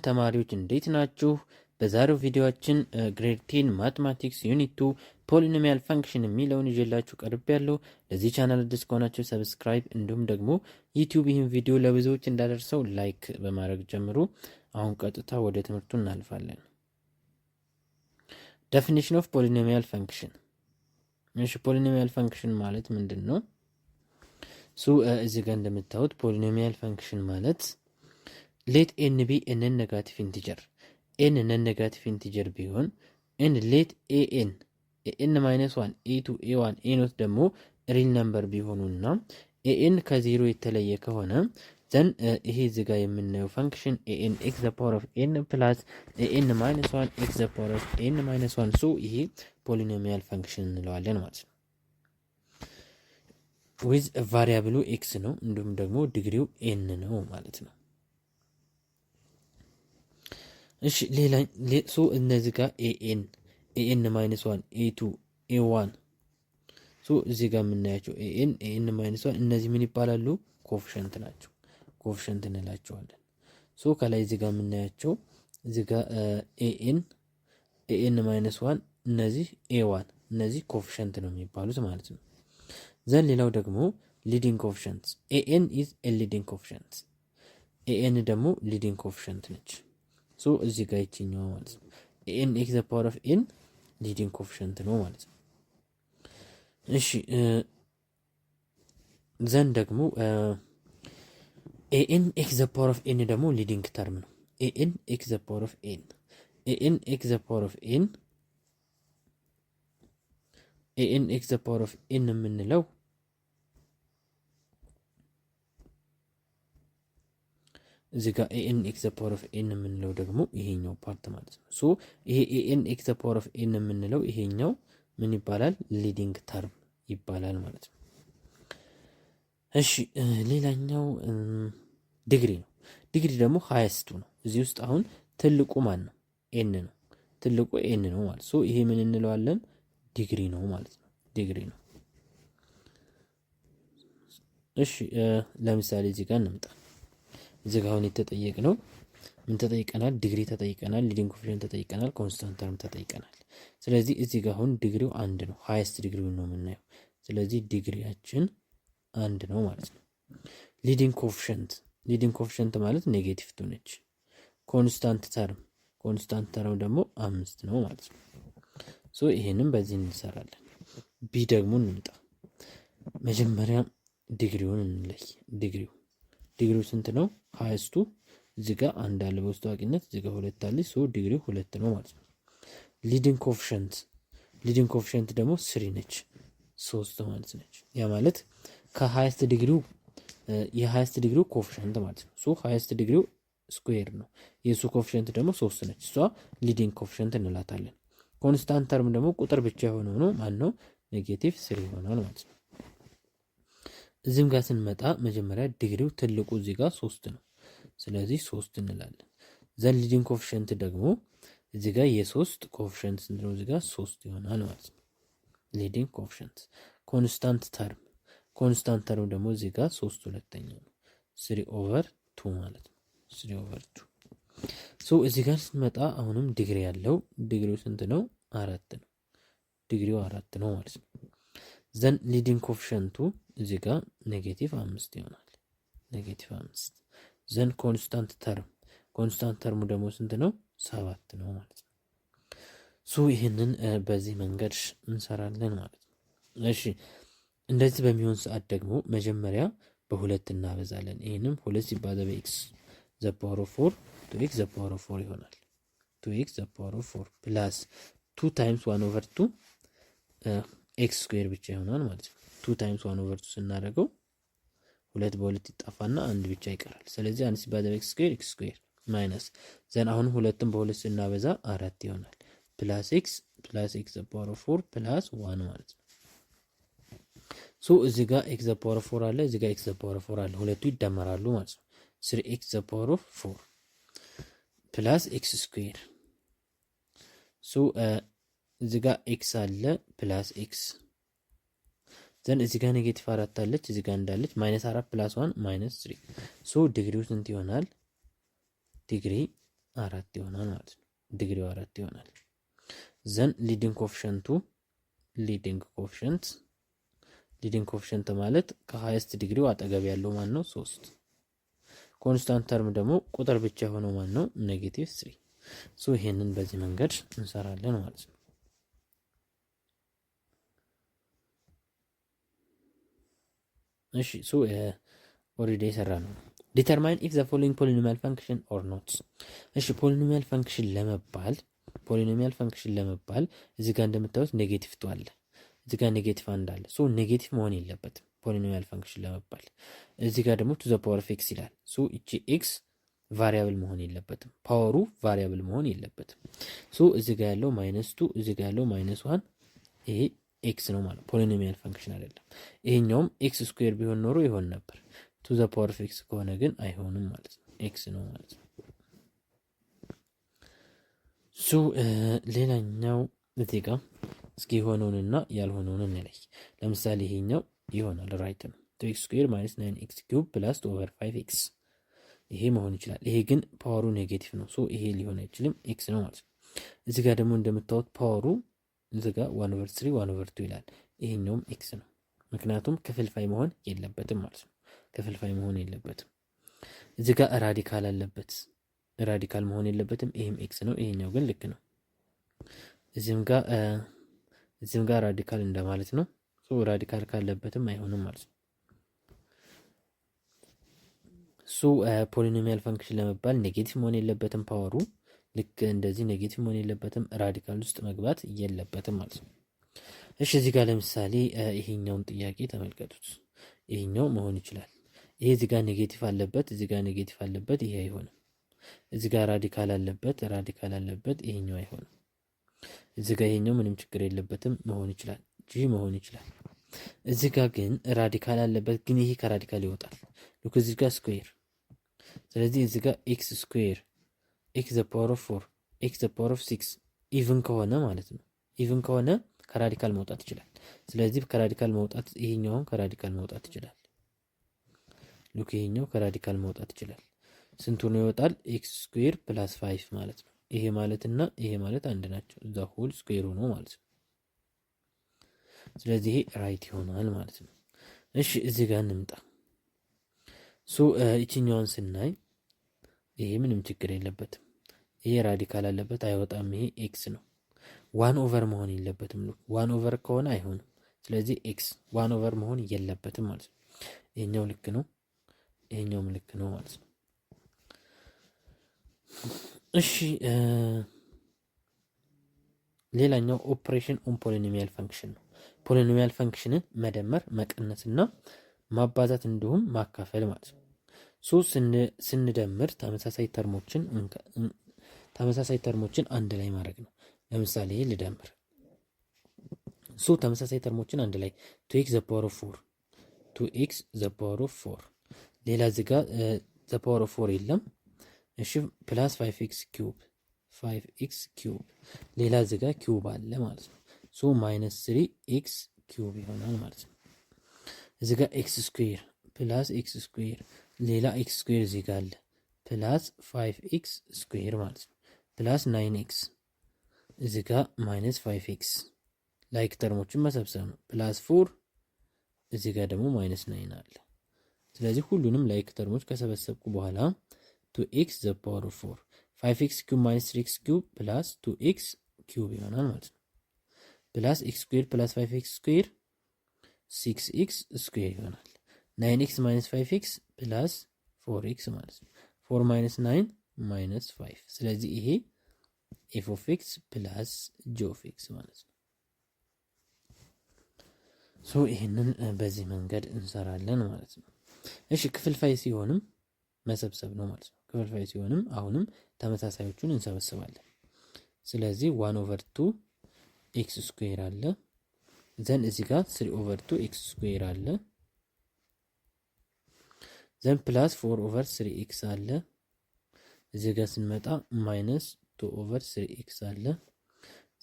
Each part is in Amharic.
ተማሪዎች እንዴት ናችሁ? በዛሬው ቪዲዮአችን ግሬድ 10 ማትማቲክስ ዩኒት 2 ፖሊኖሚያል ፈንክሽን የሚለውን ይዤላችሁ ቀርቤያለሁ። ለዚህ ቻናል አዲስ ከሆናችሁ ሰብስክራይብ እንዲሁም ደግሞ ዩቲዩብ ይህን ቪዲዮ ለብዙዎች እንዳደርሰው ላይክ በማድረግ ጀምሩ። አሁን ቀጥታ ወደ ትምህርቱ እናልፋለን። ዴፊኒሽን ኦፍ ፖሊኖሚያል ፈንክሽን። እሺ ፖሊኖሚያል ፈንክሽን ማለት ምንድን ነው? እዚህ ጋር እንደምታዩት ፖሊኖሚያል ፈንክሽን ማለት ሌት ኤን ቢ ኤንን ኔጋቲቭ ኢንቲጀር ኤን ነን ኔጋቲቭ ኢንቲጀር ቢሆን ኤን ሌት ኤኤን ኤን ማይነስ 1 ኤ2 ኤ1 ኤኖት ደግሞ ሪል ነምበር ቢሆኑና ኤኤን ከዜሮ የተለየ ከሆነ ዘን ይሄ እዚህ ጋር የምናየው ፈንክሽን ኤኤን ኤክስ ዘ ፓወር ኦፍ ኤን ፕላስ ኤኤን ማይነስ 1 ኤክስ ዘ ፓወር ኦፍ ኤን ማይነስ 1 ይሄ ፖሊኖሚያል ፈንክሽን እንለዋለን ማለት ነው። ዊዝ ቫሪያብሉ ኤክስ ነው እንዲሁም ደግሞ ዲግሪው ኤን ነው ማለት ነው። እሺ ሌላ እነዚህ ጋር ኤኤን ማይነስ 1 ኤ2 ኤ1 እዚህ ጋር የምናያቸው ኤኤን ማይነስ 1 እነዚህ ምን ይባላሉ? ኮፊሸንት ናቸው። ኮፊሸንት እንላቸዋለን። ከላይ እዚህ ጋር የምናያቸው እዚህ ጋር ኤኤን ማይነስ 1 እነዚህ ኤ1 እነዚህ ኮፊሸንት ነው የሚባሉት ማለት ነው። ዘን ሌላው ደግሞ ሊዲንግ ኮፊሸንት ኤኤን ኢዝ ኤ ሊዲንግ ኮፊሸንት ኤኤን ደግሞ ሊዲንግ ኮፊሸንት ነች። እዚህ ጋር ይችኛው ማለት ነው ኤን ኤክስ ዘ ፓወር ኦፍ ኤን ሊዲንግ ኮፊሸንት ነው ማለት ነው። እሺ ዘን ደግሞ ኤን ኤክስ ዘ ፓወር ኦፍ ኤን ደግሞ ሊዲንግ ተርም ነው። ኤን ኤክስ ዘ ፓወር ኦፍ ኤን ኤን ኤክስ ዘ ፓወር ኦፍ ኤን ኤን ኤክስ ዘ ፓወር ኦፍ ኤን የምንለው እዚህ ጋር ኤን ኤክስ ዘ ፓወር ኦፍ ኤን የምንለው ደግሞ ይሄኛው ፓርት ማለት ነው። ይሄ ኤን ኤክስ ዘ ፓወር ኦፍ ኤን የምንለው ይሄኛው ምን ይባላል? ሊዲንግ ተርም ይባላል ማለት ነው። እሺ ሌላኛው ዲግሪ ነው። ዲግሪ ደግሞ ሃይስቱ ነው። እዚህ ውስጥ አሁን ትልቁ ማን ነው? ኤን ነው። ትልቁ ኤን ነው ማለት ይሄ ምን እንለዋለን? ዲግሪ ነው ማለት ነው። ዲግሪ ነው። እሺ ለምሳሌ እዚህ ጋር እንምጣ። እዚህ ጋር አሁን የተጠየቅነው ምን ተጠይቀናል? ዲግሪ ተጠይቀናል፣ ሊዲንግ ኮፊሽንት ተጠይቀናል፣ ኮንስታንት ተርም ተጠይቀናል። ስለዚህ እዚህ ጋር አሁን ዲግሪው አንድ ነው። ሃይስት ዲግሪውን ነው የምናየው። ስለዚህ ዲግሪያችን አንድ ነው ማለት ነው። ሊዲንግ ኮፊሽንት ማለት ኔጌቲቭ ቱ ነች። ኮንስታንት ተርም ደግሞ 5 ነው ማለት ነው። ይሄንም በዚህ እንሰራለን። ቢ ደግሞ እንምጣ። መጀመሪያ ዲግሪውን እንለይ። ዲግሪው ስንት ነው? ሃይስቱ እዚህ ጋር አንድ አለ በውስጥ ታዋቂነት፣ እዚህ ጋር 2 አለ። ዲግሪው 2 ነው ማለት ነው። ሊዲንግ ኮፊሽንት ደግሞ 3 ነች፣ 3 ማለት ነች። ያ ማለት ከሃይስት ዲግሪው የሃይስት ዲግሪው ኮፊሽንት ማለት ነው። ሃይስት ዲግሪው ስኩዌር ነው። የሱ ኮፊሽንት ደግሞ 3 ነች። እሷ ሊዲንግ ኮፊሽንት እንላታለን። ኮንስታንት ተርም ደግሞ ቁጥር ብቻ የሆነው ነው ማን ነው? ኔጌቲቭ 3 ይሆናል ማለት ነው። እዚህም ጋር ስንመጣ መጀመሪያ ዲግሪው ትልቁ እዚህ ጋር 3 ነው። ስለዚህ 3 እንላለን። ዘን ሊዲንግ ኮፊሽንት ደግሞ እዚህ ጋር የ3 ኮፊሽንት ስንት ነው? እዚህ ጋር 3 ይሆናል ማለት ነው። ሊዲንግ ኮፊሽንት ኮንስታንት ተርም ደግሞ እዚህ ጋር 3 ሁለተኛው ነው። 3/2 ማለት ነው። 3/2 እዚህ ጋር ስንመጣ አሁንም ዲግሪ ያለው ዲግሪው ስንት ነው? 4 ነው። ዲግሪው 4 ነው ማለት ነው። ዘን ሊዲንግ ኮፊሽንቱ እዚህ ጋር ኔጌቲቭ 5 ይሆናል። ኔጌቲቭ 5 ዘን ኮንስታንት ተርሙ ደግሞ ስንት ነው? 7 ነው ማለት ነው። ይህንን በዚህ መንገድ እንሰራለን ማለት ነው። እሺ እንደዚህ በሚሆን ሰዓት ደግሞ መጀመሪያ በ2 እናበዛለን። ይህንም 2 ሲባዛ በኤክስ ዘ ፓወር ኦፍ 4 2x ዘ ፓወር ኦፍ 4 ይሆናል። 2x ዘ ፓወር ኦፍ 4 ፕላስ 2 ታይምስ 1/2 ኤክስ ስኩዌር ብቻ ይሆናል ማለት ነው። 2 ታይምስ 1/2 ስናደርገው 2 በ2 ይጣፋና 1 ብቻ ይቀራል። ስለዚህ 1 ሲባዛ በኤክስ ስኩዌር ማይነስ ዘን አሁን 2ን በ2 ስናበዛ 4 ይሆናል። ፕላስ ኤክስ ዘ ፓወር ኦፍ 4 ፕላስ 1 ማለት ነው። እዚህ ጋር ኤክስ ዘ ፓወር ኦፍ 4 አለ፣ እዚህ ጋር ኤክስ ዘ ፓወር ኦፍ 4 አለ። ሁለቱ ይደመራሉ ማለት ነው። 3x ዘ ፓወር ኦፍ 4 ፕላስ ኤክስ ስኩዌር እዚህ ጋር ኤክስ አለ ፕላስ ኤክስ ዘን እዚህ ጋር ኔጌቲቭ 4 አለች፣ እዚህ ጋር እንዳለች -4 + 1 -3 ዲግሪው ስንት ይሆናል? ዲግሪ 4 ይሆናል ማለት ነው። ዲግሪው 4 ይሆናል። ዘን ሊዲንግ ኮኤፊሽንት ማለት ከሃይስት ዲግሪው አጠገብ ያለው ማን ነው? 3። ኮንስታንት ተርም ደግሞ ቁጥር ብቻ የሆነው ማን ነው? -3። ሶ ይሄንን በዚህ መንገድ እንሰራለን ማለት ነው። እሺ ሶ ኦልሬዲ የሰራ ነው። ዲተርማይን ኢፍ ዘ ፎሎዊንግ ፖሊኖሚያል ፈንክሽን ኦር ኖት። እሺ ፖሊኖሚያል ፈንክሽን ለመባል እዚህ ጋር እንደምታዩት ኔጌቲቭ 2 አለ፣ እዚህ ጋር ኔጌቲቭ 1 አለ። ሶ ኔጌቲቭ መሆን የለበትም ፖሊኖሚያል ፈንክሽን ለመባል። እዚህ ጋር ደግሞ ቱ ዘ ፓወር ኦፍ ኤክስ ይላል። ሶ እቺ ኤክስ ቫሪያብል መሆን የለበትም፣ ፓወሩ ቫሪያብል መሆን የለበትም። ሶ እዚህ ጋር ያለው -2 እዚህ ጋር ያለው -1 ይሄ ኤክስ ነው ማለት ፖሊኖሚያል ፈንክሽን አይደለም። ይሄኛውም ኤክስ ስኩዌር ቢሆን ኖሮ ይሆን ነበር። ቱ ዘ ፓወር ኦፍ ኤክስ ከሆነ ግን አይሆንም ማለት ነው፣ ኤክስ ነው ማለት ነው። ሶ ሌላኛው እዚህ ጋር እስኪ የሆነውንና ያልሆነውን እንለይ። ለምሳሌ ይሄኛው ይሆናል ራይት ነው። 2x ስኩዌር -9x³ + 2/5x ይሄ መሆን ይችላል። ይሄ ግን ፓወሩ ኔጌቲቭ ነው። ሶ ይሄ ሊሆን አይችልም፣ ኤክስ ነው ማለት ነው። እዚህ ጋር ደግሞ እንደምታዩት ፓወሩ እዚህ ጋር 1/3 1/2 ይላል። ይሄኛውም ኤክስ ነው፣ ምክንያቱም ክፍልፋይ መሆን የለበትም ማለት ነው። ክፍልፋይ መሆን የለበትም። እዚህ ጋር ራዲካል አለበት፣ ራዲካል መሆን የለበትም። ይሄም ኤክስ ነው። ይሄኛው ግን ልክ ነው። እዚህም ጋር ራዲካል እንደማለት ነው። ሶ ራዲካል ካለበትም አይሆንም ማለት ነው። ሶ ፖሊኖሚያል ፈንክሽን ለመባል ኔጌቲቭ መሆን የለበትም ፓወሩ፣ ልክ እንደዚህ ኔጌቲቭ መሆን የለበትም፣ ራዲካል ውስጥ መግባት የለበትም ማለት ነው። እሺ እዚህ ጋር ለምሳሌ ይሄኛውን ጥያቄ ተመልከቱት። ይሄኛው መሆን ይችላል። ይሄ እዚህ ጋር ኔጌቲቭ አለበት፣ እዚህ ጋር ኔጌቲቭ አለበት፣ ይሄ አይሆንም። እዚህ ጋር ራዲካል አለበት፣ ይሄኛው አይሆንም። እዚህ ጋር ይሄኛው ምንም ችግር የለበትም መሆን ይችላል፣ ጂ መሆን ይችላል። እዚህ ጋር ግን ራዲካል አለበት፣ ግን ይሄ ከራዲካል ይወጣል። ልክ እዚህ ጋር ስኩዌር፣ ስለዚህ እዚህ ጋር ኤክስ ስኩዌር ኤክስ ዘ ፓወር ኦፍ 4 ኤክስ ዘ ፓወር ኦፍ 6 ኢቭን ከሆነ ማለት ነው። ኢቭን ከሆነ ከራዲካል መውጣት ይችላል። ስለዚህ ከራዲካል መውጣት ይሄኛው ከራዲካል መውጣት ይችላል። ልክ ይሄኛው ከራዲካል መውጣት ይችላል። ስንቱ ነው ይወጣል? ኤክስ ስኩዌር + 5 ማለት ነው። ይሄ ማለትና ይሄ ማለት አንድ ናቸው። እዛ ሆል ስኩዌር ሆኖ ማለት ነው። ስለዚህ ይሄ ራይት ይሆናል ማለት ነው። እሺ እዚህ ጋር እንምጣ። ሶ እቺኛውን ስናይ ይሄ ምንም ችግር የለበትም። ይሄ ራዲካል አለበት፣ አይወጣም። ይሄ ኤክስ ነው። 1/, መሆን የለበትም። 1/, ከሆነ አይሆንም። ስለዚህ ኤክስ 1/, መሆን የለበትም ማለት ነው። ይሄኛው ልክ ነው፣ ይሄኛውም ልክ ነው ማለት ነው። እሺ ሌላኛው ኦፕሬሽን ኦን ፖሊኖሚያል ፈንክሽን ነው። ፖሊኖሚያል ፈንክሽንን መደመር፣ መቀነስና ማባዛት እንዲሁም ማካፈል ማለት ነው። ሶ ስንደምር ተመሳሳይ ተርሞችን አንድ ላይ ማድረግ ነው። ለምሳሌ ልደምር። ሶ ተመሳሳይ ተርሞችን አንድ ላይ 2x ዘ ፓወር ኦፍ 4 2x ዘ ፓወር ኦፍ 4 ሌላ እዚህ ጋር ዘ ፓወር ኦፍ 4 የለም። እሺ ፕላስ 5x³ ሌላ እዚህ ጋር ኪዩብ አለ ማለት ነው። ሶ -3x³ ይሆናል ማለት ነው። እዚህ ጋር x ስኩዌር ፕላስ x² ሌላ x² እዚህ ጋር አለ ፕላስ 5x² ማለት ነው። ፕላስ 9x እዚህ ጋር -5x ላይክ ተርሞችን መሰብሰብ ነው። ፕላስ 4 እዚህ ጋር ደግሞ -9 አለ። ስለዚህ ሁሉንም ላይክ ተርሞች ከሰበሰብኩ በኋላ 2x ዘ ፓወር ኦፍ 4 5x³ -3x³ ፕላስ 2x³ ይሆናል ማለት ነው። ፕላስ x² ፕላስ 5x² 6x² ይሆናል። 9x -5x ፕላስ 4x ማለት ነው። 4 -9 -5 ስለዚህ ይሄ f of x ፕላስ g of x ማለት ነው። ሶ ይሄንን በዚህ መንገድ እንሰራለን ማለት ነው። እሺ ክፍልፋይ ሲሆንም መሰብሰብ ነው ማለት ነው። ክፍልፋይ ሲሆንም አሁንም ተመሳሳዮቹን እንሰበስባለን። ስለዚህ 1/2 x² አለ። ዘን እዚህ ጋር 3/2 x² አለ። ዘን ፕላስ 4/3x አለ። እዚህ ጋር ስንመጣ -2/3x አለ።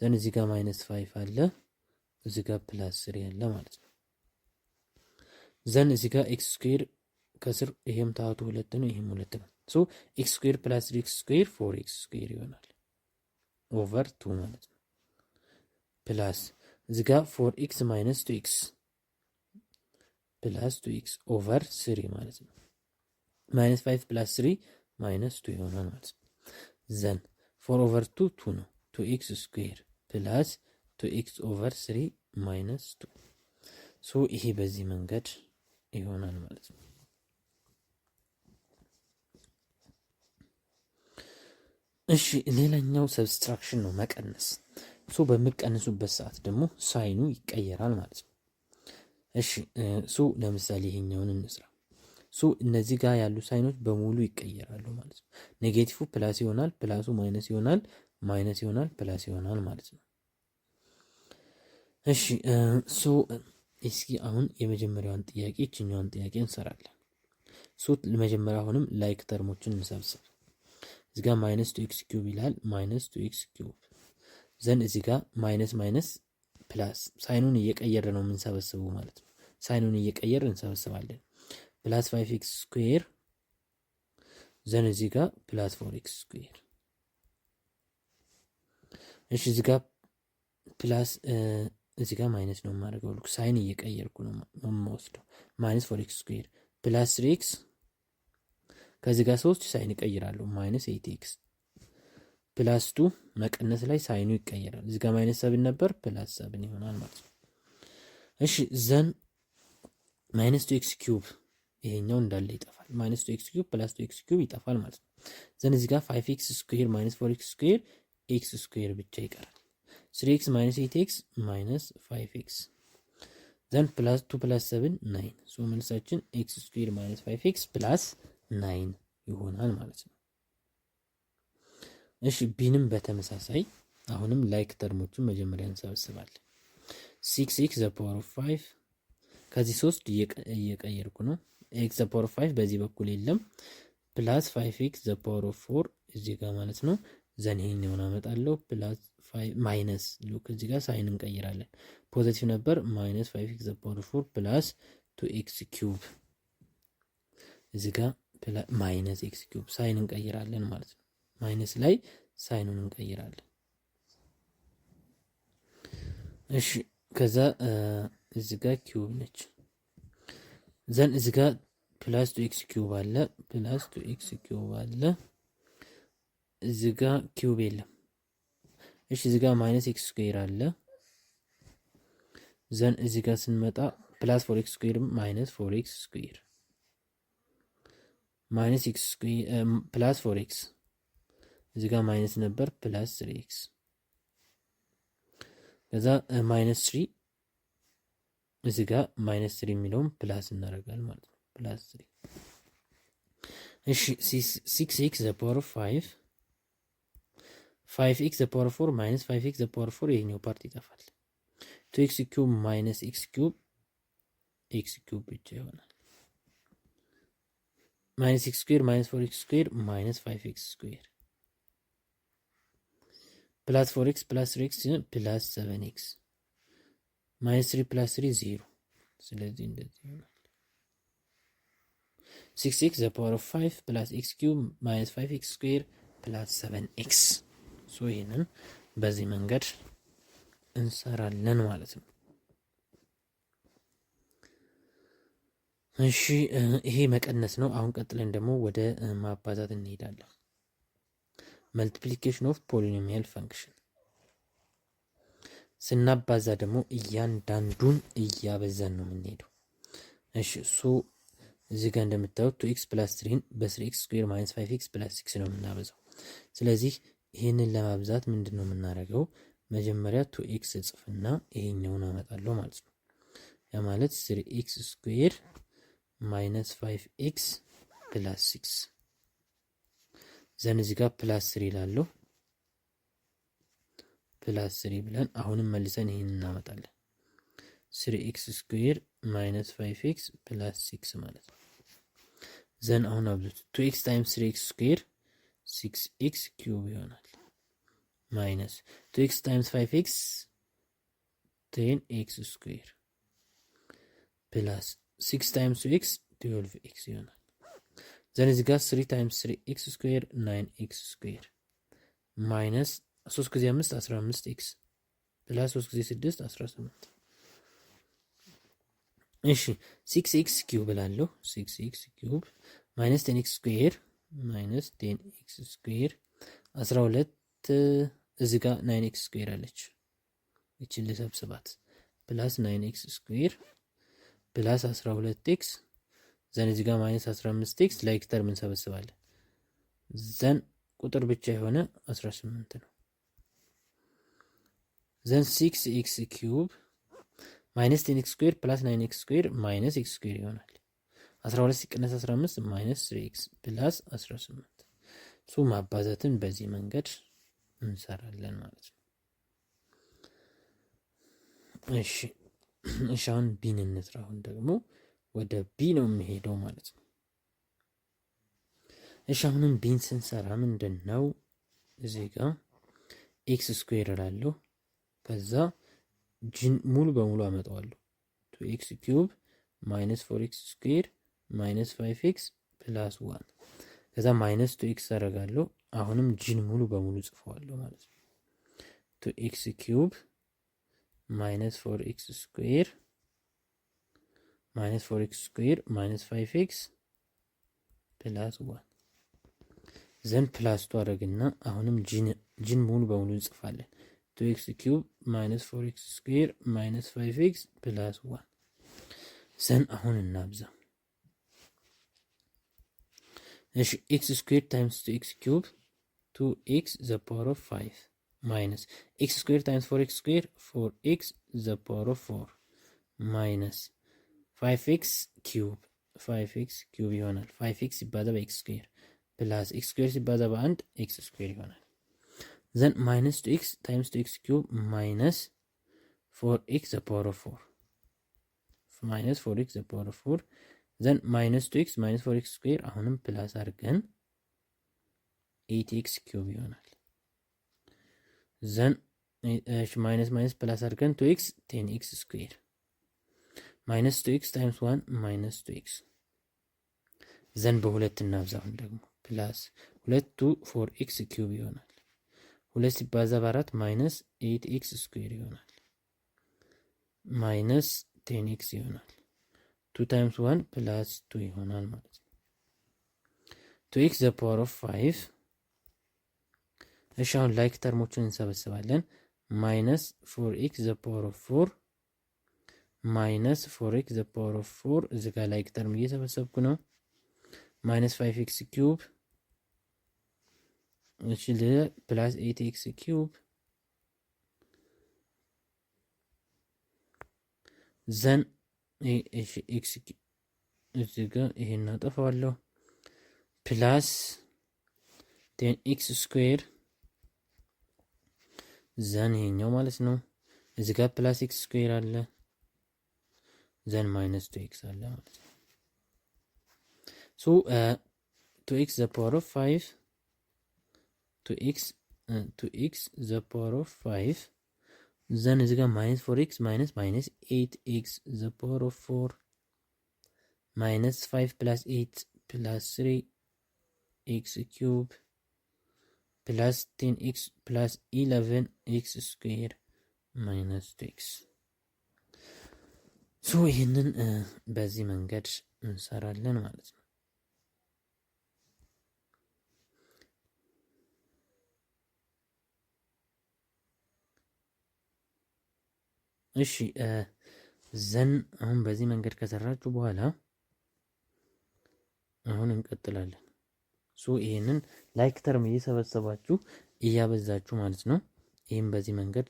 ዘን እዚህ ጋር -5 አለ። እዚህ ጋር ፕላስ 3 አለ ማለት ነው። ዘን እዚህ ጋር x² ከስር ይሄም ታቱ 2 ነው፣ ይሄም 2 ነው። ሶ ኤክስ ስኩዌር ፕላስ 3x ስኩዌር 4x ስኩዌር ይሆናል ኦቨር 2 ማለት ነው። ፕላስ እዚህ ጋር 4x ማይነስ 2x ፕላስ 2x ኦቨር 3 ማለት ነው። ማይነስ 5 ፕላስ 3 ማይነስ 2 ይሆናል ማለት ነው። ዘን 4 ኦቨር 2 2 ነው። 2x ስኩዌር ፕላስ 2x ኦቨር 3 ማይነስ 2 ሶ ይሄ በዚህ መንገድ ይሆናል ማለት ነው። እሺ ሌላኛው ሰብስትራክሽን ነው፣ መቀነስ። ሶ በምቀንሱበት ሰዓት ደግሞ ሳይኑ ይቀየራል ማለት ነው። እሺ ሶ ለምሳሌ ይሄኛውን እንስራ። ሶ እነዚህ ጋር ያሉ ሳይኖች በሙሉ ይቀየራሉ ማለት ነው። ኔጌቲቭ ፕላስ ይሆናል፣ ፕላሱ ማይነስ ይሆናል፣ ማይነስ ይሆናል፣ ፕላስ ይሆናል ማለት ነው። እሺ ሶ እስኪ አሁን የመጀመሪያውን ጥያቄ እችኛዋን ጥያቄ እንሰራለን። ሶ ለመጀመሪያ አሁንም ላይክ ተርሞችን እንሰብስብ። እዚህ ጋር ማይነስ 2x ኪዩብ ይላል። ማይነስ 2x ኪዩብ ዘን እዚህ ጋር ማይነስ ማይነስ ፕላስ ሳይኑን እየቀየረ ነው የምንሰበስበው ማለት ነው። ሳይኑን እየቀየር እንሰበስባለን። ፕላስ 5x ስኩዌር ዘን እዚህ ጋር ፕላስ 4x ስኩዌር። እሺ እዚህ ጋር ፕላስ እዚህ ጋር ማይነስ ነው የማደርገው። ልክ ሳይን እየቀየርኩ ነው የምወስደው። ማይነስ 4x ስኩዌር ፕላስ 3x ከዚህ ጋር 3 ሳይን ይቀይራሉ። ማይነስ 8x ፕላስ 2 መቀነስ ላይ ሳይኑ ይቀየራል። እዚህ ጋር ማይነስ 7 ነበር ፕላስ 7 ይሆናል ማለት ነው። እሺ ዘን ማይነስ 2x ኪዩብ ይሄኛው እንዳለ ይጠፋል። ማይነስ 2x ኪዩብ ፕላስ 2x ኪዩብ ይጠፋል ማለት ነው። ዘን እዚህ ጋር 5x ስኩዌር ማይነስ 4x ስኩዌር x ስኩዌር ብቻ ይቀራል። 3x ማይነስ 8x ማይነስ 5x ዘን ፕላስ 2 ፕላስ 7 9 ሶ መልሳችን x ስኩዌር ማይነስ 5x ፕላስ 9 ይሆናል ማለት ነው። እሺ ቢንም በተመሳሳይ አሁንም ላይክ ተርሞችን መጀመሪያ እንሰበስባለን። 6x ዘ ፓወር ኦፍ 5 ከዚህ 3 እየቀየርኩ ነው። x ዘ ፓወር ኦፍ 5 በዚህ በኩል የለም። ፕላስ 5x ዘ ፓወር ኦፍ 4 እዚህ ጋር ማለት ነው። ዘን ይሄኛውን አመጣለሁ ፕላስ 5 ማይነስ ሉክ እዚህ ጋር ሳይን እንቀይራለን። ፖዚቲቭ ነበር ማይነስ 5x ዘ ፓወር ኦፍ 4 ፕላስ 2x ኪዩብ እዚህ ጋር ማይነስ x ኪዩብ ሳይን እንቀይራለን ማለት ነው። ማይነስ ላይ ሳይኑን እንቀይራለን። እሺ ከዛ እዚህ ጋር ኪዩብ ነች። ዘን እዚህ ጋር ፕላስ 2x ኪዩብ አለ፣ ፕላስ 2x ኪዩብ አለ። እዚህ ጋር ኪዩብ የለም። እሺ እዚህ ጋር ማይነስ x ስኩዌር አለ። ዘን እዚህ ጋር ስንመጣ ፕላስ 4x ስኩዌር ማይነስ 4x ስኩዌር ማይነስ x ስኩዌር ፕላስ 4x እዚህ ጋር ማይነስ ነበር ፕላስ 3x ከዛ ማይነስ 3 እዚህ ጋር ማይነስ 3 የሚለውን ፕላስ እናደርጋለን ማለት ነው። ፕላስ 3 እሺ 6x ዘ ፓወር ኦፍ 5 5x ዘ ፓወር ኦፍ 4 ማይነስ 5x ዘ ፓወር ኦፍ 4 ይሄኛው ፓርት ይጠፋል። 2x ኪዩብ ማይነስ x ኪዩብ x ኪዩብ ብቻ ይሆናል። ማይነስ x ስኩዌር ማይነስ 4x ስኩዌር ማይነስ 5x ስኩዌር ፕላስ 4x ፕላስ 3x ፕላስ 7x ማይነስ 3 ፕላስ 3 0። ስለዚህ እንደዚህ ይሆናል። 6x ዘ ፓወር ኦፍ 5 ፕላስ x ኪዩብ ማይነስ 5x ስኩዌር ፕላስ 7x ሶ ይሄንን በዚህ መንገድ እንሰራለን ማለት ነው። እሺ ይሄ መቀነስ ነው። አሁን ቀጥለን ደግሞ ወደ ማባዛት እንሄዳለን። መልቲፕሊኬሽን ኦፍ ፖሊኖሚያል ፈንክሽን ስናባዛ ደግሞ እያንዳንዱን እያበዛን ነው የምንሄደው። እሺ ሶ እዚህ ጋር እንደምታዩት 2x ፕላስ 3 በ3x ስኩዌር ማይነስ 5x ፕላስ 6 ነው የምናበዛው። ስለዚህ ይህንን ለማብዛት ምንድን ነው የምናደርገው? መጀመሪያ 2x እጽፍና ይሄኛውን አመጣለሁ ማለት ነው። ያ ማለት 3x ስኩዌር ማይነስ 5x ፕላስ 6 ዘን እዚህ ጋር ፕላስ 3 ይላለሁ። ፕላስ 3 ብለን አሁንም መልሰን ይሄን እናመጣለን። 3x ስኩዌር ማይነስ 5x ፕላስ 6 ማለት ነው። ዘን አሁን አብዙት 2x ታይምስ 3x ስኩዌር 6x ኪዩብ ይሆናል። ማይነስ 2x ታይምስ 5x 10x ስኩዌር ፕላስ 6 ታይምስ 2x 12x ይሆናል። ዘን እዚህ ጋር 3 ታይምስ 3 ኤክስ ስኩዌር 9 ኤክስ ስኩዌር ማይነስ 3 ጊዜ 5 15 ኤክስ ፕላስ 3 ጊዜ 6 18። እሺ 6 ኤክስ ኪዩብ እላለሁ። 6 ኤክስ ኪዩብ ማይነስ 10 ኤክስ ስኩዌር ማይነስ 10 ኤክስ ስኩዌር 12 እዚህ ጋር 9 ኤክስ ስኩዌር አለች፣ እቺን ልሰብስባት ፕላስ 9 ኤክስ ስኩዌር ፕላስ 12 ኤክስ ዘን እዚህ ጋር ማይነስ 15 ኤክስ ላይክ ተርም እንሰበስባለን። ዘን ቁጥር ብቻ የሆነ 18 ነው። ዘን 6 ኤክስ ኪዩብ ማይነስ 10 ኤክስ ስኩዌር ፕላስ 9 ኤክስ ስኩዌር ማይነስ ኤክስ ስኩዌር ይሆናል። 12 ሲቀነስ 15 ማይነስ 3 ኤክስ ፕላስ 18። ሱ ማባዛትን በዚህ መንገድ እንሰራለን ማለት ነው። እሺ አሁን ቢን እንስራ። አሁን ደግሞ ወደ ቢ ነው የሚሄደው ማለት ነው። እሺ አሁንም ቢን ስንሰራ ምንድን ነው እዚህ ጋር ኤክስ ስኩዌር እላለሁ። ከዛ ጂን ሙሉ በሙሉ አመጣዋለሁ። 2x ኪዩብ ማይነስ 4x ስኩዌር ማይነስ 5x ፕላስ 1 ከዛ ማይነስ 2x አደርጋለሁ። አሁንም ጂን ሙሉ በሙሉ ጽፈዋለሁ ማለት ነው። 2x ኪዩብ ማይነስ 4x ስኩዌር ማይነስ 4x ስኩዌር ማይነስ 5x ፕላስ 1 ዘን ፕላስ 2 አደረግና አሁንም ጂን ሙሉ በሙሉ እንጽፋለን። 2x ኪዩብ ማይነስ 4x ስኩዌር ማይነስ 5x ፕላስ 1 ዘን አሁን እናብዛ። እሺ x ስኩዌር ታይምስ 2x ኪዩብ 2x ዘ ፓወር ኦፍ 5 ማይነስ x ስኩዌር ታይምስ 4x ስኩዌር 4x ዘ ፓወር ኦፍ 4 ማይነስ 5x ኪዩብ ይሆናል። 5x ሲባዛ በx ስኩዌር ፕላስ x ስኩዌር ሲባዛ በ1 x ስኩዌር ይሆናል። ዘን ማይነስ 2x ታይምስ 2x ኪዩብ ማይነስ 4x ዘ ፓወር ኦፍ 4 ማይነስ 4x ዘ ፓወር ኦፍ 4 ዘን ማይነስ 2x ማይነስ 4x ስኩዌር አሁንም ፕላስ አድርገን 8x ኪዩብ ይሆናል። ዘን ማይነስ ማይነስ ፕላስ አድርገን 2x 10x ስኩዌር ማይነስ 2x ታይምስ 1 ማይነስ 2x ዘን በሁለት እናብዛውን ደግሞ ፕላስ 2 4x ኪዩብ ይሆናል። 2 ሲባዛ በ4 ማይነስ 8x ስኩዌር ይሆናል ማይነስ 10x ይሆናል። 2 ታይምስ 1 ፕላስ 2 ይሆናል ማለት ነው። 2x ዘ ፓወር ኦፍ 5 እሺ አሁን ላይክ ተርሞችን እንሰበስባለን። ማይነስ 4x ዘ ፓወር ኦፍ 4 ማይነስ 4x ዘ ፓወር ኦፍ 4 እዚህ ጋር ላይክ ተርም እየሰበሰብኩ ነው። ማይነስ 5x ኪዩብ እሺ ፕላስ 8x ኪዩብ ዘን እሺ ኤክስ እዚህ ጋር ይሄን አጠፋዋለሁ ፕላስ 10x ስኩዌር ዘን ይሄኛው ማለት ነው። እዚህ ጋር ፕላስ x ስኩዌር አለ ዘን ማይነስ 2x አለ ማለት ነው። ሶ 2x ዘ ፓወር ኦፍ 5 2x ዘ ፓወር ኦፍ 5 ዘን እዚህ ጋር ማይነስ 4x ማይነስ 8x ዘ ፓወር ኦፍ 4 ማይነስ 5 ፕላስ 8 ፕላስ 3x ኪዩብ ፕላስ 10x ፕላስ 11x ስኩዌር ማይነስ 2x ሶ ይህንን በዚህ መንገድ እንሰራለን ማለት ነው። እሺ ዘን አሁን በዚህ መንገድ ከሰራችሁ በኋላ አሁን እንቀጥላለን። ሶ ይሄንን ላይክ ተርም እየሰበሰባችሁ እያበዛችሁ ማለት ነው። ይሄን በዚህ መንገድ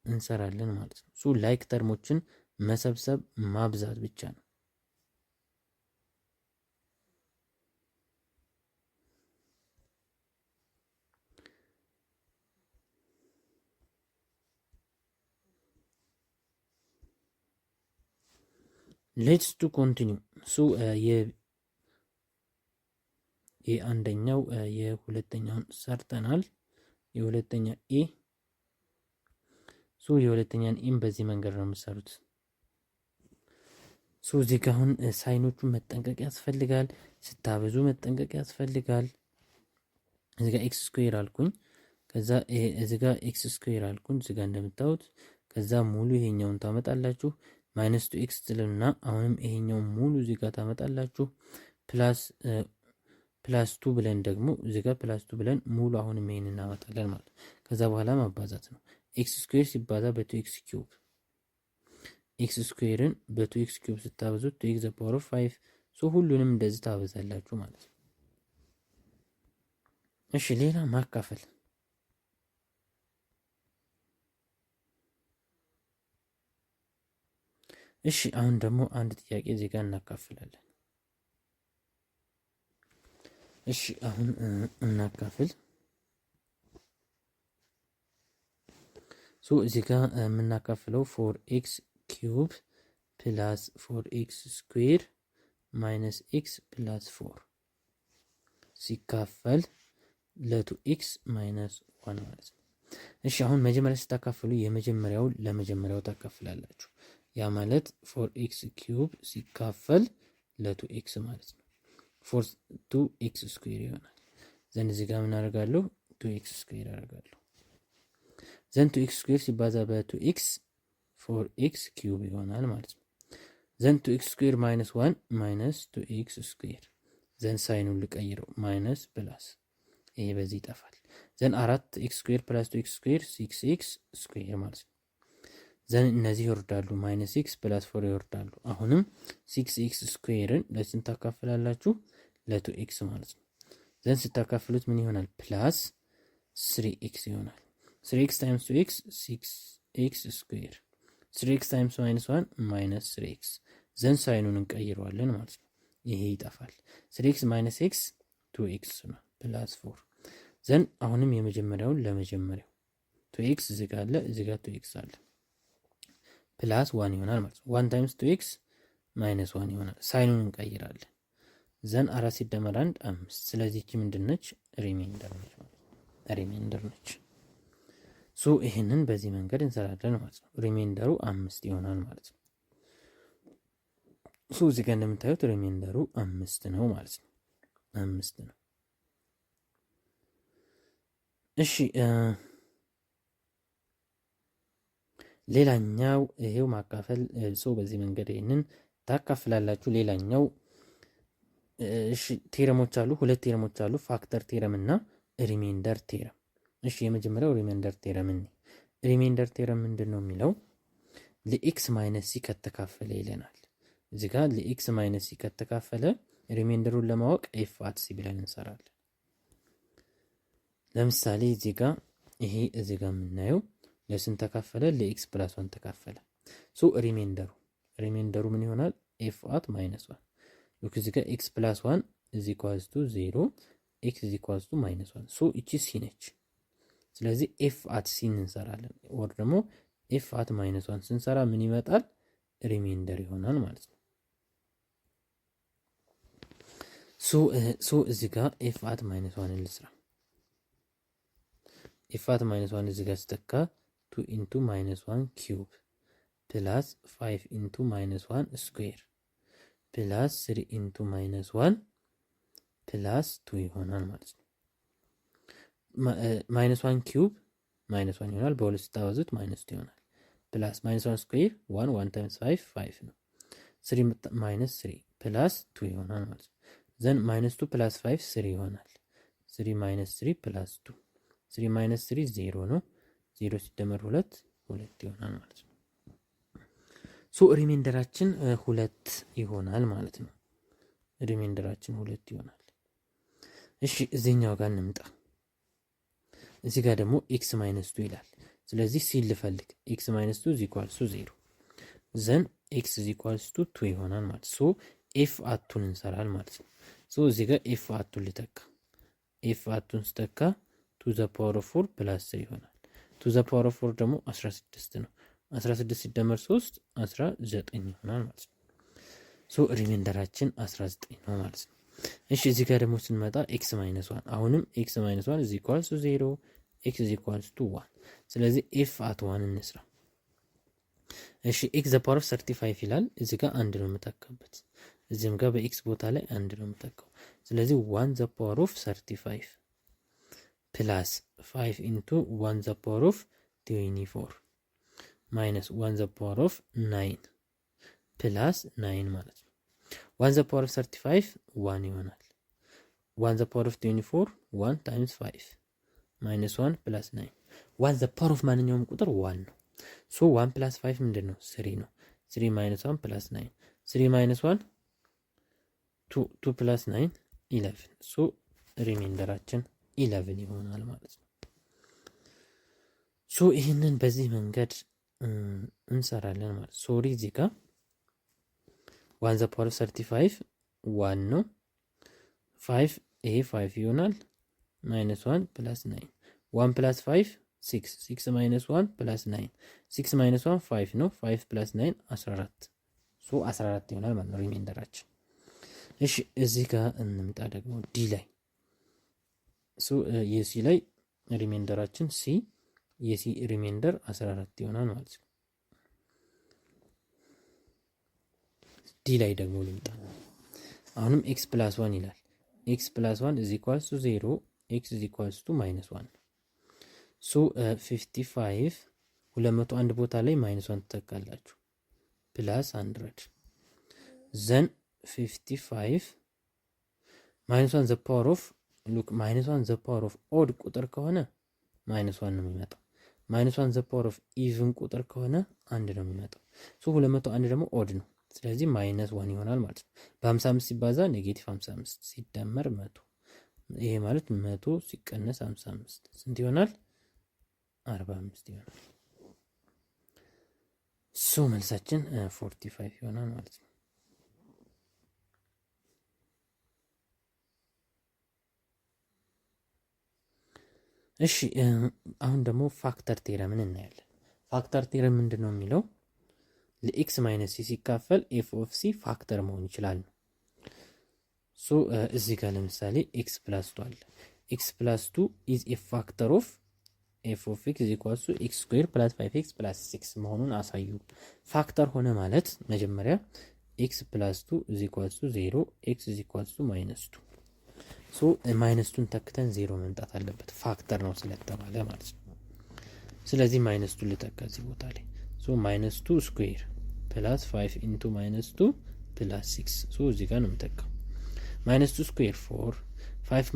እንሰራለን ማለት ነው። ሶ ላይክ ተርሞችን መሰብሰብ ማብዛት ብቻ ነው። ሌትስ ቱ ኮንቲኒው ሶ የአንደኛው የሁለተኛውን ሰርተናል። የሁለተኛ ኤ ሶ የሁለተኛን ኤም በዚህ መንገድ ነው የምሰሩት። ሶ እዚህ ጋር አሁን ሳይኖቹን መጠንቀቅ ያስፈልጋል። ስታበዙ መጠንቀቅ ያስፈልጋል። እዚህ ጋር ኤክስ ስኩዌር አልኩኝ። ከዛ እዚህ ጋር ኤክስ ስኩዌር አልኩኝ እዚህ ጋር እንደምታዩት። ከዛ ሙሉ ይሄኛውን ታመጣላችሁ ማይነስ ቱ ኤክስ ትልና አሁንም ይሄኛውን ሙሉ እዚህ ጋር ታመጣላችሁ ፕላስ ቱ ብለን ደግሞ እዚህ ጋር ፕላስ ቱ ብለን ሙሉ አሁንም ይሄን እናመጣለን ማለት። ከዛ በኋላ ማባዛት ነው። ኤክስ ስኩዌር ሲባዛ በቱ ኤክስ ኪዩብ ኤክስ ስኩዌርን በቱ ኤክስ ኪዩብ ስታበዙት ቱ ኤክስ ዘ ፓወር ኦፍ 5 ሶ ሁሉንም እንደዚህ ታበዛላችሁ ማለት ነው። እሺ ሌላ ማካፈል። እሺ አሁን ደግሞ አንድ ጥያቄ እዚህ ጋር እናካፍላለን። እሺ አሁን እናካፍል። ሶ እዚህ ጋር የምናካፍለው 4x ኪዩብ ፕላስ 4x ስኩዌር ማይነስ x ፕላስ 4 ሲካፈል ለ2x ማይነስ 1 ማለት ነው። እሺ አሁን መጀመሪያ ስታካፍሉ የመጀመሪያው ለመጀመሪያው ታካፍላላችሁ። ያ ማለት 4x ኪዩብ ሲካፈል ለ2x ማለት ነው። 2x ስኩዌር ይሆናል። ዘንድ እዚህ ጋር ምን አደርጋለሁ? 2x ስኩዌር አደርጋለሁ። ዘንድ 2x ስኩዌር ሲባዛ በ2x 4x ኪዩብ ይሆናል ማለት ነው። ዘንድ 2x ስኩዌር ማይነስ 1 ማይነስ 2x ስኩዌር ዘንድ ሳይኑን ልቀይረው ማይነስ ፕላስ ይሄ በዚህ ይጠፋል። ዘንድ 4x ስኩዌር ፕላስ 2x ስኩዌር 6x ስኩዌር ማለት ነው። ዘንድ እነዚህ ይወርዳሉ ማይነስ x ፕላስ 4 ይወርዳሉ። አሁንም 6x ስኩዌርን ለስንት ታካፍላላችሁ? ለ2x ማለት ነው። ዘንድ ስታካፍሉት ምን ይሆናል? ፕላስ 3x ይሆናል። 3x ታይምስ 2x 6x ስኩዌር 3x ታይምስ ማይነስ 1 ማይነስ 3x ዘንድ ሳይኑን እንቀይረዋለን ማለት ነው። ይሄ ይጠፋል። 3x ማይነስ x 2x ነው ፕላስ 4 ዘንድ አሁንም የመጀመሪያውን ለመጀመሪያው 2x እዚህ ጋር አለ እዚህ ጋር 2x አለ ፕላስ 1 ይሆናል ማለት ነው። 1 ታይምስ 2x ማይነስ 1 ይሆናል። ሳይኑን እንቀይራለን። ዘንድ 4 ሲደመር 1 5 ስለዚህ እቺ ምንድነች? ሪሜንደር ነች ማለት ነው። ሪሜንደር ነች። ሶ ይሄንን በዚህ መንገድ እንሰራለን ማለት ነው። ሪሜንደሩ 5 ይሆናል ማለት ነው። ሶ እዚህ ጋር እንደምታዩት ሪሜንደሩ 5 ነው ማለት ነው። 5 ነው። እሺ ሌላኛው ይሄው ማካፈል ሶ በዚህ መንገድ ይሄንን ታካፍላላችሁ። ሌላኛው እሺ ቴረሞች አሉ፣ ሁለት ቴረሞች አሉ፣ ፋክተር ቴረም እና ሪሜንደር ቴረም። እሺ የመጀመሪያው ሪሜንደር ቴረም ነው። ሪሜንደር ቴረም ምንድነው የሚለው? ለኤክስ ማይነስ ሲ ከተካፈለ ይለናል። እዚህ ጋር ለኤክስ ማይነስ ሲ ከተካፈለ ሪሜንደሩን ለማወቅ ኤፍ አት ሲ ብለን እንሰራለን። ለምሳሌ እዚህ ጋር ይሄ እዚህ ጋር የምናየው ለስንት ተካፈለ? ለኤክስ ፕላስ 1 ተካፈለ። ሶ ሪሜንደሩ ምን ይሆናል? ኤፍ አት ማይነስ 1 ሉክ እዚህ ጋር ኤክስ ፕላስ 1 is equals to 0 ኤክስ is equals to ማይነስ 1 ሶ እቺ ሲ ነች። ስለዚህ ኤፍ አት ሲ እንሰራለን። ወር ደግሞ ኤፍ አት ማይነስ 1 ስንሰራ ምን ይመጣል? ሪሜንደር ይሆናል ማለት ነው። ሶ እዚህ ጋር ኤፍ አት ማይነስ 1 እንስራ። ኤፍ አት ማይነስ 1 እዚህ ጋር ስተካ 2 ኢንቱ ማይነስ 1 ኪዩብ ፕላስ 5 ኢንቱ ማይነስ 1 ስኩዌር ፕላስ 3 ኢንቱ ማይነስ 1 ፕላስ 2 ይሆናል ማለት ነው። ማይነስ 1 ኪዩብ ማይነስ 1 ይሆናል። በሁለት ስታበዙት ማይነስ 2 ይሆናል። ፕላስ ማይነስ 1 ስኩዌር 1 ታይምስ 5 ነው። 3 ማይነስ 3 ፕላስ 2 ይሆናል ማለት ነው። ዘን ማይነስ 2 ፕላስ 5 3 ይሆናል። 3 ማይነስ 3 ፕላስ 2 3 ማይነስ 3 0 ነው። 0 ሲደመር 2 2 ይሆናል ማለት ነው። ሶ ሪሜንደራችን 2 ይሆናል ማለት ነው። ሪሜንደራችን 2 ይሆናል። እሺ እዚህኛው ጋር እንምጣ። እዚህ ጋር ደግሞ ኤክስ ማይነስ 2 ይላል። ስለዚህ ሲል ልፈልግ ኤክስ ማይነስ 2 ኢኳልስ ቱ 0 ዘን ኤክስ ኢኳልስ ቱ 2 ይሆናል ማለት ሶ ኤፍ አቱን እንሰራል ማለት ነው። ሶ እዚህ ጋር ኤፍ አቱን ልተካ። ኤፍ አቱን ስተካ 2 ዘ ፓወር ኦፍ 4 ፕላስ 3 ይሆናል። 2 ዘ ፓወር ኦፍ 4 ደግሞ 16 ነው። 16 ሲደመር 3 19 ይሆናል ማለት ነው። ሶ ሪሜንደራችን 19 ነው ማለት ነው። እሺ እዚህ ጋር ደግሞ ስንመጣ ኤክስ ማይነስ 1 አሁንም ኤክስ ማይነስ 1 is equals to 0 ኤክስ is equals to 1 ስለዚህ ኤፍ አት 1 እንስራ። እሺ ኤክስ ዘ ፓወር ኦፍ 35 ይላል። እዚህ ጋር አንድ ነው የምተካበት፣ እዚህም ጋር በኤክስ ቦታ ላይ አንድ ነው የምተካው። ስለዚህ 1 ዘ ፓወር ኦፍ 35 ፕላስ 5 ኢንቱ 1 ዘ ፓወር ኦፍ 24 ማይነስ 1 ዘ ፓወር ኦፍ 9 ፕላስ 9 ማለት ነው። 1 ዘ ፓወር ኦፍ 35 1 ይሆናል። 1 ዘ ፓወር ኦፍ 24 1 ታይምስ 5 ማይነስ 1 ፕላስ 9 1 ዘ ፓወር ኦፍ ማንኛውም ቁጥር 1 ነው። ሶ 1 ፕላስ 5 ምንድን ነው? 3 ነው። 3 ማይነስ 1 ፕላስ 9 3 ማይነስ 1 2 ፕላስ 9 11 ሶ ሪሜንደራችን 11 ይሆናል ማለት ነው። ሶ ይህንን በዚህ መንገድ እንሰራለን ማለት ሶሪ እዚህ ጋር 1 ዘ ፓወር ኦፍ 35 1 ነው። 5 ይሄ 5 ይሆናል ማይነስ 1 ፕላስ 9 1 ፕላስ 5 6 6 ማይነስ 1 ፕላስ 9 6 ማይነስ 1 5 ነው። 5 ፕላስ 9 14 ሶ 14 ይሆናል ማለት ነው ሪሜንደራችን። እሺ እዚህ ጋር እንምጣ ደግሞ ዲ ላይ ሶ የሲ ላይ ሪሜንደራችን ሲ የሲ ሪሜንደር 14 ይሆናል ማለት ነው። ዲ ላይ ደግሞ ልምጣ። አሁንም ኤክስ ፕላስ 1 ይላል። ኤክስ ፕላስ 1 is equals to 0 ኤክስ is equals to minus 1 ሶ 55 201 ቦታ ላይ ማይነስ 1 ትተካላችሁ ፕላስ 100 ዘን 55 ማይነስ 1 ዘ ፓወር ኦፍ ሉክ ማይነስ 1 ዘ ፓወር ኦፍ ኦድ ቁጥር ከሆነ ማይነስ 1 ነው የሚመጣው። ማይነስ 1 ዘ ፓወር ኦፍ ኢቭን ቁጥር ከሆነ 1 ነው የሚመጣው። ሶ 201 ደግሞ ኦድ ነው። ስለዚህ ማይነስ 1 ይሆናል ማለት ነው። በ55 ሲባዛ ኔጌቲቭ 55 ሲደመር 100 ይሄ ማለት 100 ሲቀነስ 55 ስንት ይሆናል? 45 ይሆናል። ሶ መልሳችን 45 ይሆናል ማለት ነው። እሺ አሁን ደግሞ ፋክተር ቴረምን እናያለን። ፋክተር ቴረም ምንድን ነው የሚለው ለኤክስ ማይነስ ሲ ሲካፈል ኤፍ ኦፍ ሲ ፋክተር መሆን ይችላል ነው። ሶ እዚህ ጋር ለምሳሌ ኤክስ ፕላስ 2 አለ። ኤክስ ፕላስ 2 ኢዝ ኤ ፋክተር ኦፍ ኤፍ ኦፍ ኤክስ ኢዝ ኢኳልስ ቱ ኤክስ ስኩዌር ፕላስ 5 ኤክስ ፕላስ 6 መሆኑን አሳዩ። ፋክተር ሆነ ማለት መጀመሪያ ኤክስ ፕላስ 2 ኢዝ ኢኳልስ ቱ 0 ኤክስ ኢዝ ኢኳልስ ቱ ማይነስ 2 ሶ ማይነስ 2ን ተክተን 0 መምጣት አለበት ፋክተር ነው ስለተባለ ማለት ነው። ስለዚህ ማይነስ 2 ልተካ እዚህ ቦታ ላይ ሶ ማይነስ 2 ስኩዌር ፕላስ 5 ኢንቱ ማይነስ 2 ፕላስ 6 ሶ እዚህ ጋር ነው የምተካው። ማይነስ 2 ስኩዌር 4 5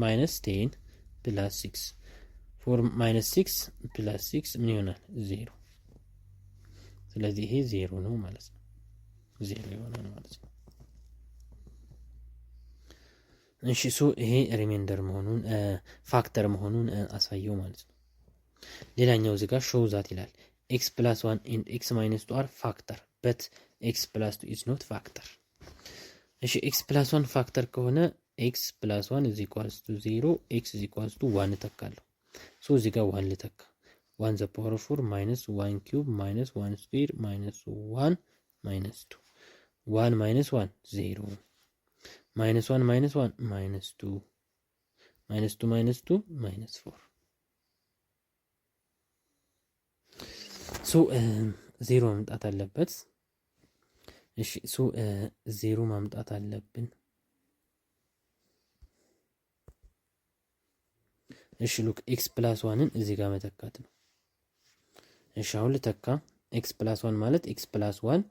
ማይነስ 10 ፕላስ 6 4 ማይነስ 6 ፕላስ 6 ምን ይሆናል? 0 ስለዚህ ይሄ 0 ነው ማለት ነው። 0 ይሆናል ማለት ነው። እሺ ሶ ይሄ ሪሜንደር መሆኑን ፋክተር መሆኑን አሳየው ማለት ነው። ሌላኛው እዚህ ጋር ሾው ዛት ይላል x plus 1 and x minus 2 are factor but x plus 2 is not factor። እሺ x plus 1 ፋክተር ከሆነ x plus 1 is equals to 0 x is equals to 1 ተካለሁ። ሶ እዚህ ጋር 1 ልተካ 1 the power of 4 minus 1 cube minus 1 square minus 1 minus 2 1 minus 1 0 minus 1 minus 1 minus 2 minus 2 minus 2 minus 4 ሶ 0 ማምጣት አለበት። እሺ ሶ 0 ማምጣት አለብን። እሺ ሉክ x + 1ን እዚህ ጋር መተካት ነው። እሺ አሁን ልተካ x + 1 ማለት x + 1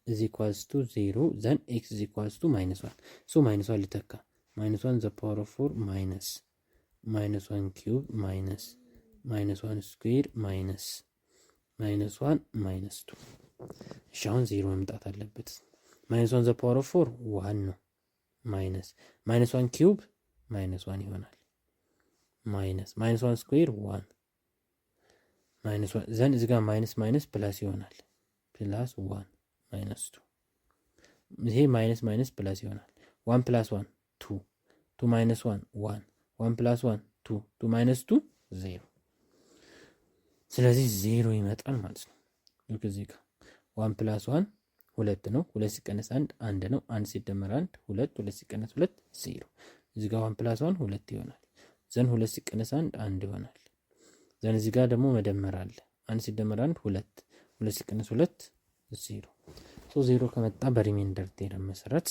is equals to 0 then x is equals to -1 ሶ -1 ልተካ -1 the power of 4 minus -1 cube minus -1 square minus -1 -2 እሺ አሁን 0 መምጣት አለበት። -1 the power of 4 1 ነው ማይነስ -1 ኪዩብ -1 ይሆናል ማይነስ -1 ስኩዌር 1 -1 ዘን እዚህ ጋር ማይነስ ማይነስ ፕላስ ይሆናል ፕላስ 1 -2 ይሄ ማይነስ ማይነስ ፕላስ ይሆናል 1 + 1 2 2 - 1 1 1 + 1 2 2 - 2 0 ስለዚህ 0 ይመጣል ማለት ነው። ልክ እዚህ ጋር 1 + 1 2 ነው 2 ሲቀነስ 1 1 ነው 1 ሲደመር 1 2 2 ሲቀነስ 2 0 እዚህ ጋር 1 + 1 2 ይሆናል ዘን 2 ሲቀነስ 1 1 ይሆናል ዘን እዚህ ጋር ደግሞ መደመር አለ 1 ሲደመር 1 2 2 ሲቀነስ 2 0። ሶ 0 ከመጣ በሪሜንደር ቴረም መሰረት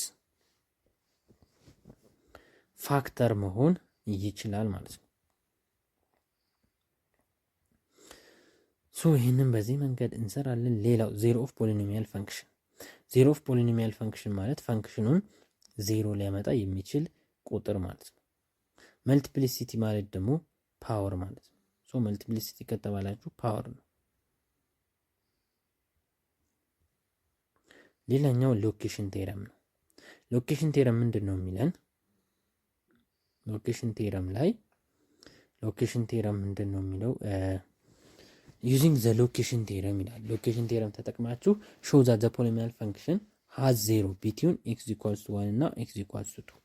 ፋክተር መሆን ይችላል ማለት ነው። ሶ ይህንን በዚህ መንገድ እንሰራለን። ሌላው ዜሮ ኦፍ ፖሊኖሚያል ፈንክሽን። ዜሮ ኦፍ ፖሊኖሚያል ፈንክሽን ማለት ፈንክሽኑን ዜሮ ሊያመጣ የሚችል ቁጥር ማለት ነው። መልቲፕሊሲቲ ማለት ደግሞ ፓወር ማለት ነው። ሶ መልቲፕሊሲቲ ከተባላችሁ ፓወር ነው። ሌላኛው ሎኬሽን ቴረም ነው። ሎኬሽን ቴረም ምንድን ነው የሚለን? ሎኬሽን ቴረም ላይ ሎኬሽን ቴረም ምንድን ነው የሚለው? ዩዚንግ ዘ ሎኬሽን ቴረም ይላል። ሎኬሽን ቴረም ተጠቅማችሁ ሾው ዛት ዘ ፖሊኖሚያል ፈንክሽን ሃዝ ዜሮ ቢትዊን ኤክስ ኢኳልስ ቱ 1 እና ኤክስ ኢኳልስ ቱ 2።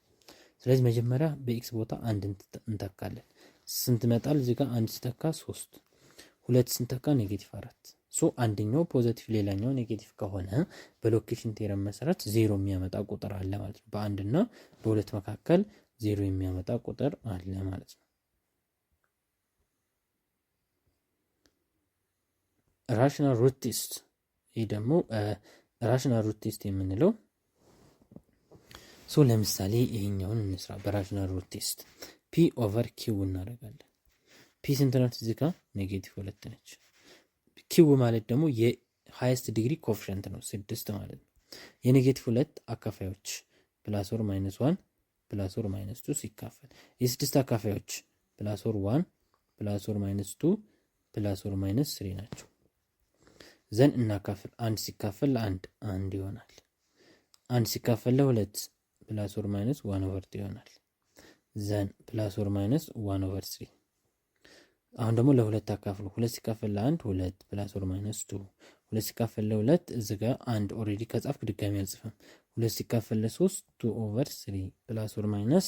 ስለዚህ መጀመሪያ በኤክስ ቦታ አንድ እንተካለን። ስንት መጣል? እዚህ ጋር አንድ ሲተካ 3፣ ሁለት ስንተካ ኔጌቲቭ 4። ሶ አንደኛው ፖዚቲቭ ሌላኛው ኔጌቲቭ ከሆነ በሎኬሽን ቴረም መሰረት ዜሮ የሚያመጣ ቁጥር አለ ማለት ነው። በአንድ እና በሁለት መካከል ዜሮ የሚያመጣ ቁጥር አለ ማለት ነው። ራሽናል ሩት ቴስት። ይህ ደግሞ ራሽናል ሩት ቴስት የምንለው ሶ ለምሳሌ ይሄኛውን እንስራ። በራሽናል ሩት ቴስት ፒ ኦቨር ኪው እናደርጋለን። ፒ ስንት ናት? እዚህ ጋር ኔጌቲቭ 2 ነች። ኪው ማለት ደግሞ የሃይስት ዲግሪ ኮፊሸንት ነው 6 ማለት ነው። የኔጌቲቭ 2 አካፋዮች ፕላስ ኦር ማይነስ 1 ፕላስ ኦር ማይነስ 2 ሲካፈል የ6 አካፋዮች ፕላስ ኦር 1 ፕላስ ኦር ማይነስ 2 ፕላስ ኦር ማይነስ 3 ናቸው። ዘን እናካፍል። አንድ ሲካፈል ለአንድ አንድ ይሆናል። አንድ ሲካፈል ለሁለት ፕላስ ኦር ማይነስ 1 ኦቨር 2 ይሆናል። ዘን ፕላስ ኦር ማይነስ 1 ኦቨር 3። አሁን ደግሞ ለሁለት አካፍሉ። ሁለት ሲካፈል ለአንድ ሁለት ፕላስ ኦር ማይነስ 2። ሁለት ሲካፈል ለሁለት እዚህ ጋር አንድ ኦልሬዲ ከጻፍክ ድጋሚ አልጽፍም። ሁለት ሲካፈል ለ3 2 ኦቨር 3 ፕላስ ኦር ማይነስ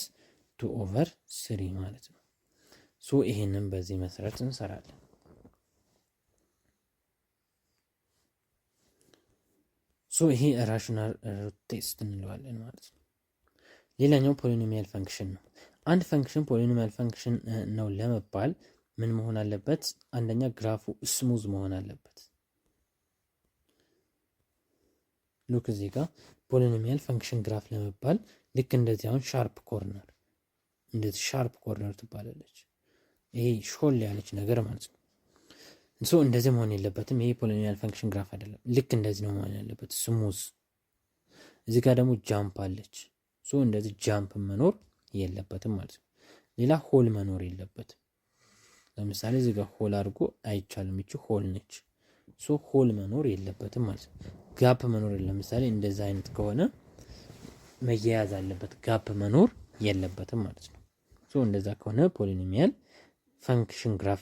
2 ኦቨር 3 ማለት ነው። ሶ ይሄንን በዚህ መሰረት እንሰራለን። ሶ ይሄ ራሽናል ሩት ቴስት እንለዋለን ማለት ነው። ሌላኛው ፖሊኖሚያል ፈንክሽን ነው። አንድ ፈንክሽን ፖሊኖሚያል ፈንክሽን ነው ለመባል ምን መሆን አለበት? አንደኛ ግራፉ ስሙዝ መሆን አለበት። ሉክ እዚህ ጋር ፖሊኖሚያል ፈንክሽን ግራፍ ለመባል ልክ እንደዚህ አሁን ሻርፕ ኮርነር፣ እንደዚህ ሻርፕ ኮርነር ትባላለች። ይሄ ሾል ያለች ነገር ማለት ነው። ሶ እንደዚህ መሆን የለበትም። ይሄ ፖሊኖሚያል ፈንክሽን ግራፍ አይደለም። ልክ እንደዚህ ነው መሆን ያለበት፣ ስሙዝ። እዚህ ጋር ደግሞ ጃምፕ አለች። ሶ እንደዚህ ጃምፕ መኖር የለበትም ማለት ነው። ሌላ ሆል መኖር የለበትም። ለምሳሌ እዚህ ጋር ሆል አድርጎ አይቻልም። እቺ ሆል ነች። ሶ ሆል መኖር የለበትም ማለት ነው። ጋፕ መኖር ለምሳሌ እንደዚህ አይነት ከሆነ መያያዝ አለበት፣ ጋፕ መኖር የለበትም ማለት ነው። ሶ እንደዛ ከሆነ ፖሊኖሚያል ፈንክሽን ግራፍ